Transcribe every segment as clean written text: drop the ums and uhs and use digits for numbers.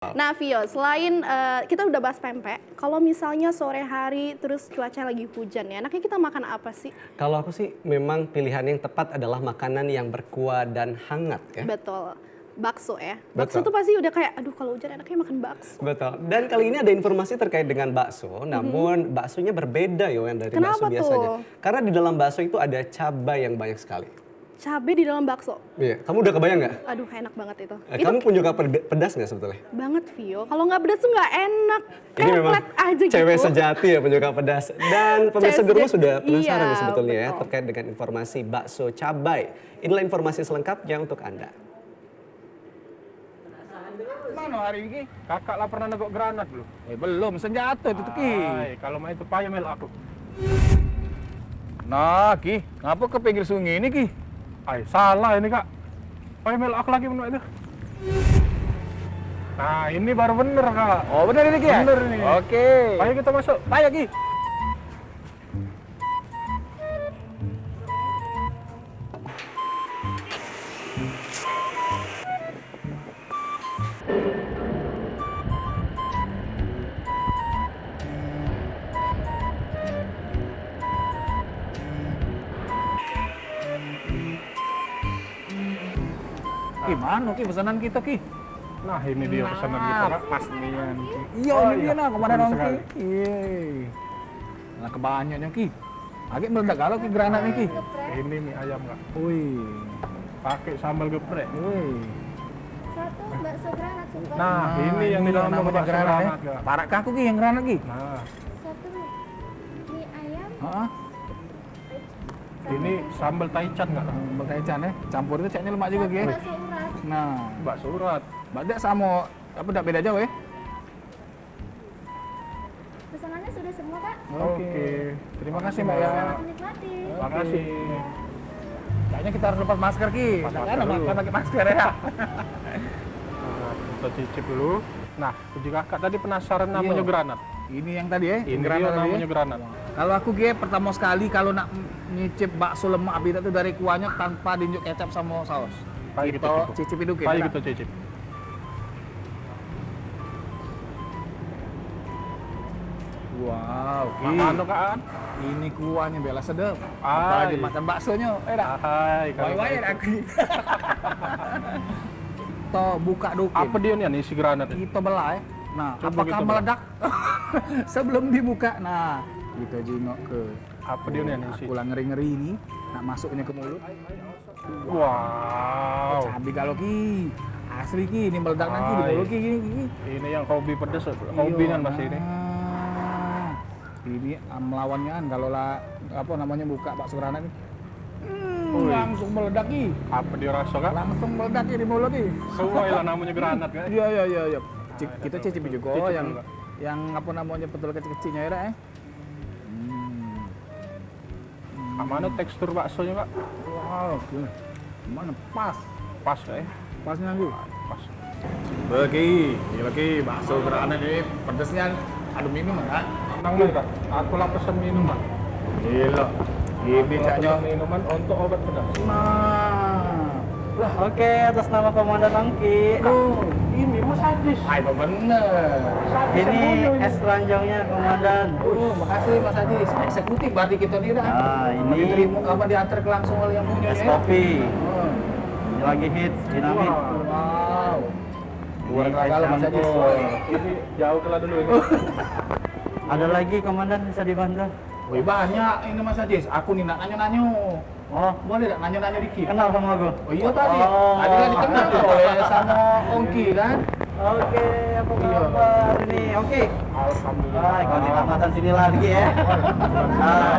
Nah, Vio, selain kita udah bahas pempek, kalau misalnya sore hari terus cuaca lagi hujan ya, enaknya kita makan apa sih? Kalau aku sih memang pilihan yang tepat adalah makanan yang berkuah dan hangat ya. Betul, bakso ya. Bakso Betul. tuh pasti udah kayak, aduh kalau hujan enaknya makan bakso. Betul. Dan kali ini ada informasi terkait dengan bakso, namun baksonya berbeda ya dari bakso Kenapa biasanya. tuh? Karena di dalam bakso itu ada cabai yang banyak sekali. Cabai di dalam bakso. Iya, kamu udah kebayang nggak? Aduh, enak banget itu. Kamu penyuka pedas nggak sebetulnya? Banget, Vio. Kalau nggak pedas tuh nggak enak. Ini Kayak memang flat aja cewek gitu. sejati ya penyuka pedas. Dan pemirsa di rumah sudah penasaran Iya, nih sebetulnya ya betul. terkait dengan informasi bakso cabai. Inilah informasi selengkapnya untuk Anda. Mana hari ini? Kakak lah pernah negok granat belum? Belum, senjata itu tuh Ki. Ay, kalau main itu payah mel aku. Nah Ki, ngapa ke pinggir sungai ini Ki? Ay, salah ini kak. Payah mel aku lagi menurut itu. Nah, ini baru bener kak. Oh benar ini Ki ya? Bener ini. Oke. Ayo kita masuk. Ayo Ki. Ki, mana Ki pesanan kita Ki? Nah, ini dia pesanan kita kak. Pas nih Ki. Iya, Oh, ini iya. dia nah kemarin Bagus Ki. sekali. Iya. Nah kebanyakannya Ki. Agak meledak kalau Ki granat nih Ki. Ini mie ayam kak. Wih. Pakai sambal geprek. Wih. Satu bakso granat sumpah. Nah, ini yang di dalam namanya bakso granat granat, ya. Kak. Parak aku Ki yang granat Ki. Nah, Satu mie ayam. Heeh. ini sambal taichan kak. Berkaitan ya. Campur itu ceknya lemak juga Ki. ya. Bakso urat. Nah, Bakso urat. badak sama apa tak beda jauh ya? Pesanannya sudah semua kak. Oke. Terima kasih Mbak ya. Selamat menikmati. Makasih. Kayaknya kita harus lepas masker Ki. Lepas Kan masker dulu. makan pakai masker ya. Nah, kita cicip dulu. Nah, jika kakak tadi penasaran namanya Iya. granat. Ini yang tadi ya. Ini granat dia tadi ya. namanya granat. Kalau aku Ki pertama sekali kalau nak nyicip bakso lemak abita itu dari kuahnya tanpa diinjek kecap sama saus. Ayo kita Kita cicip. cicip itu Ki. Ayo ya. kita cicip. Wow, Ki. Mana kak? Ini kuahnya bela sedap. Ay. Apalagi makan baksonya. Dah. Hai, kalau Wai-wai gitu. aku. Kita buka dulu. Apa dia nih isi granat ini? Kita belah ya. Nah, Coba apakah kita belah. meledak? Sebelum dibuka. Nah, kita jengok ke. Apa dia nih isi? Aku lah ngeri-ngeri ini. Nak masuknya ke mulut. Wow. Cabai kalau Ki. Asli Ki, ini meledak nanti di Ay. mulut Ki. Ki. Ini yang hobi pedes, hobinan mas ini. Ah, ini melawannya kan kalau lah apa namanya buka bakso granat ini. Ui. Langsung meledak Ki. Apa dia rasa kak? Langsung meledak Ki di mulut Ki. Sesuai lah namanya granat kan? Iya iya iya iya. Kita cicipi juga Cicip yang dulu, Kak. yang apa namanya betul kecil-kecilnya ya. Mana tekstur baksonya kak? Wow. Mana pas. Pas kak ya? Pasnya Ki. Pas. Bagi, lagi bakso granat ini pedesnya ada minum enggak? Tenang dulu kak, aku lah pesen minuman. Gila. Ini Aku caknya. pesen minuman untuk obat pedas. Nah. Oke, atas nama Komandan Angki. Oh, ini Mas Adis. Ay, bener. Ini es ranjangnya Komandan. Makasih Mas Haji. Eksekutif berarti kita nih dah. Nah, ini diterima apa diantar ke langsung oleh yang punya es ya. kopi. Oh. Ini lagi hits, dinamit. Wow. Luar Ini biasa es Mas Haji. campur. Ini jauh kelah dulu ini. Ada lagi Komandan bisa dibantu? Wih banyak ini Mas Haji. Aku nih nak nanya-nanya. Oh, Boleh tak nanya-nanya dikit? kenal sama aku? Oh iya tadi. Oh. Tadi kan dikenal oleh sama Ongki kan. Oke, apa Iya. kabar ini? Oke. Alhamdulillah. Kau di tamatan sini lagi ya. Nah,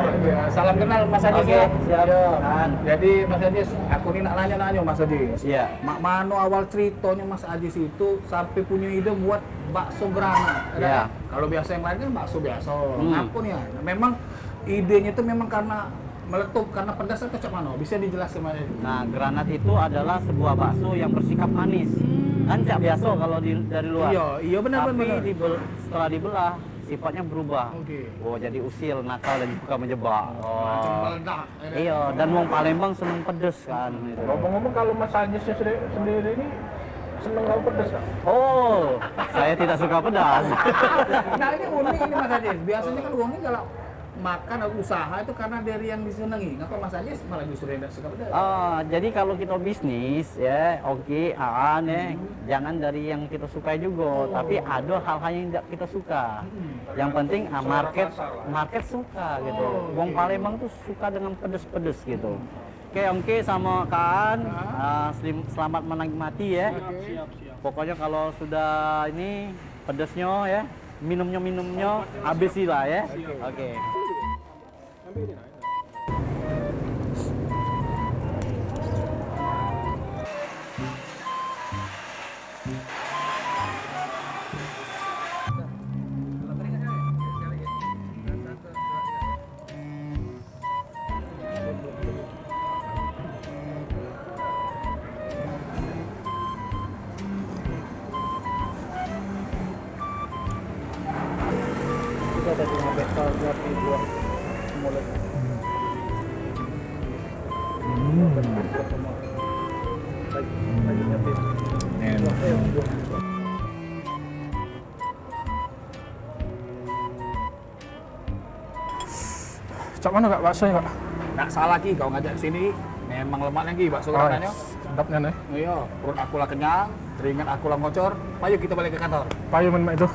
Salam kenal Mas Haji Oke, ya. siap. Iya. Kan. Jadi Mas Haji, aku nih nak nanya-nanya Mas Haji. Iya. Mak Mano awal ceritanya Mas Ajis itu sampai punya ide buat bakso granat. ada Iya. kan? Kalau biasa yang lain kan bakso biasa. Hmm. Aku nih, memang idenya itu memang karena meletup karena pedas atau cak mano? Bisa dijelaskan Mas Ajis? Nah, granat itu adalah sebuah bakso yang bersikap manis. Kan cak biasa kalau dari luar. Iya, iya benar Tapi benar. setelah dibelah sifatnya berubah. Oke. Oh, jadi usil, nakal dan suka menjebak. Macam Oh. meledak. Iya, dan wong Palembang seneng pedes kan. Gitu. Ngomong-ngomong kalau Mas Adisnya sendiri ini seneng kalau pedas Kak? Oh, saya tidak suka pedas. Nah ini unik ini Mas Ajis. Biasanya kan uangnya kalau makan atau usaha itu karena dari yang disenangi. Ngapa Mas Ajis malah justru yang tidak suka pedas? Jadi kalau kita bisnis ya, oke, ya, jangan dari yang kita sukai juga. Tapi ada hal-hal yang tidak kita suka. Yang penting market suka gitu. Wong Palembang tuh suka dengan pedes-pedes gitu. Oke, sama Kaan, selamat menikmati ya. Pokoknya kalau sudah ini pedesnya ya, minumnya habisilah ya. Oke. Kita tadi sampai tahun 2002 mulai. Lagi nyapin. Cak mana Kak baksonya Kak? Nggak salah Ki, kau ngajak sini. Memang lemaknya Ki, bakso Oh, granatnya. sedapnya nih. Iya, perut aku lah kenyang, keringat aku lah ngocor. Ayo kita balik ke kantor. Payu men Mak itu.